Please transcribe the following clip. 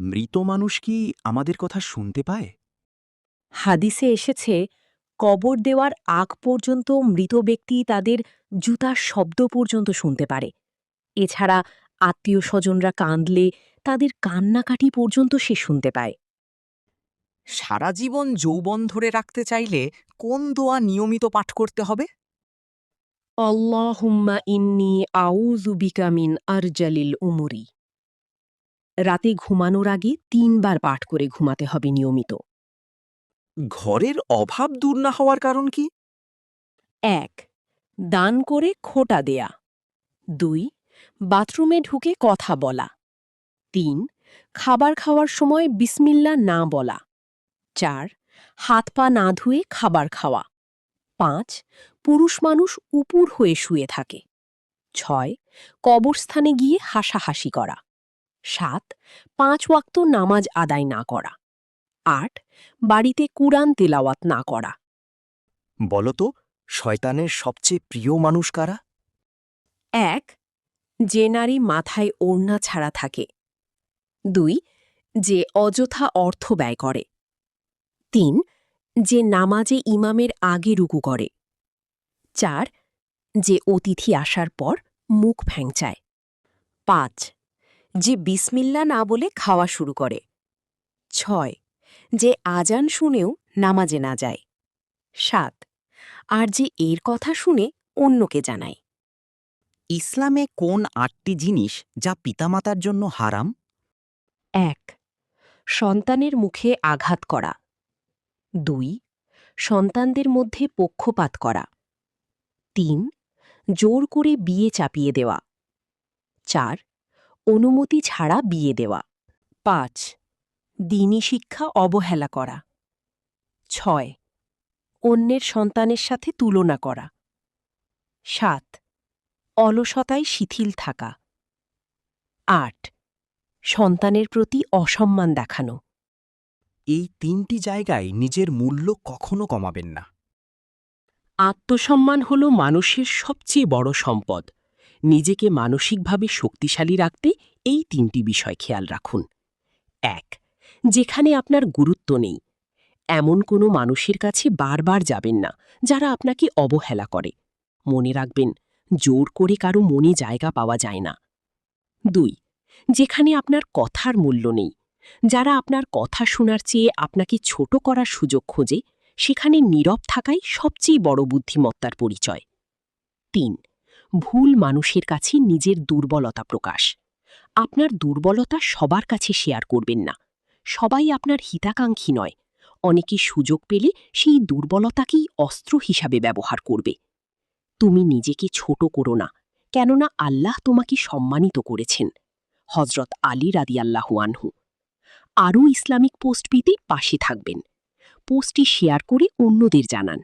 মৃত মানুষ কি আমাদের কথা শুনতে পায়? হাদিসে এসেছে, কবর দেওয়ার আগ পর্যন্ত মৃত ব্যক্তি তাদের জুতার শব্দ পর্যন্ত শুনতে পারে। এছাড়া আত্মীয় স্বজনরা কাঁদলে তাদের কান্নাকাটি পর্যন্ত সে শুনতে পায়। সারা জীবন যৌবন ধরে রাখতে চাইলে কোন দোয়া নিয়মিত পাঠ করতে হবে? আল্লাহুম্মা ইন্নী আউযু বিকা মিন আরজালিল উমুরি। রাতে ঘুমানোর আগে ৩ বার পাঠ করে ঘুমাতে হবে নিয়মিত। ঘরের অভাব দূর না হওয়ার কারণ কি? ১. দান করে খোঁটা দেয়া। ২. বাথরুমে ঢুকে কথা বলা। ৩. খাবার খাওয়ার সময় বিসমিল্লাহ না বলা। ৪. হাত পা না ধুয়ে খাবার খাওয়া। ৫. পুরুষ মানুষ উপুর হয়ে শুয়ে থাকে। ৬. কবরস্থানে গিয়ে হাসাহাসি করা। ৭. ৫ ওয়াক্ত নামাজ আদায় না করা। ৮. বাড়িতে কুরআন তেলাওয়াত না করা। বলতো, শয়তানের সবচেয়ে প্রিয় মানুষ কারা? ১. যে নারী মাথায় ওড়না ছাড়া থাকে। ২. যে অযথা অর্থ ব্যয় করে। ৩. যে নামাজে ইমামের আগে রুকু করে। ৪. যে অতিথি আসার পর মুখ ভ্যাংচায়। ৫. যে বিসমিল্লা না বলে খাওয়া শুরু করে। ৬. যে আজান শুনেও নামাজে না যায়। ৭. আর যে এর কথা শুনে অন্যকে জানায়। ইসলামে কোন ৮টি জিনিস যা পিতামাতার জন্য হারাম? ১. সন্তানের মুখে আঘাত করা। ২. সন্তানদের মধ্যে পক্ষপাত করা। ৩. জোর করে বিয়ে চাপিয়ে দেওয়া। ৪. অনুমতি ছাড়া বিয়ে দেওয়া। ৫. দ্বীনি শিক্ষা অবহেলা করা। ৬. অন্যের সন্তানের সাথে তুলনা করা। ৭. অলসতায় শিথিল থাকা। ৮. সন্তানের প্রতি অসম্মান দেখানো। এই ৩টি জায়গায় নিজের মূল্য কখনো কমাবেন না। আত্মসম্মান হল মানুষের সবচেয়ে বড় সম্পদ। নিজেকে মানসিকভাবে শক্তিশালী রাখতে এই ৩টি বিষয় খেয়াল রাখুন। ১. যেখানে আপনার গুরুত্ব নেই, এমন কোনো মানুষের কাছে বারবার যাবেন না যারা আপনাকে অবহেলা করে। মনে রাখবেন, জোর করে কারো মনে জায়গা পাওয়া যায় না। ২. যেখানে আপনার কথার মূল্য নেই, যারা আপনার কথা শোনার চেয়ে আপনাকে ছোট করার সুযোগ খোঁজে, সেখানে নীরব থাকাই সবচেয়ে বড় বুদ্ধিমত্তার পরিচয়। ৩. ভুল মানুষের কাছে নিজের দুর্বলতা প্রকাশ। আপনার দুর্বলতা সবার কাছে শেয়ার করবেন না। সবাই আপনার হিতাকাঙ্ক্ষী নয়। অনেকে সুযোগ পেলে সেই দুর্বলতাকেই অস্ত্র হিসাবে ব্যবহার করবে। তুমি নিজেকে ছোট করো না, কেননা আল্লাহ তোমাকে সম্মানিত করেছেন। হজরত আলী রাদিয়াল্লাহু আনহু। আরও ইসলামিক পোস্ট পেতে পাশে থাকবেন। পোস্টটি শেয়ার করে অন্যদের জানান।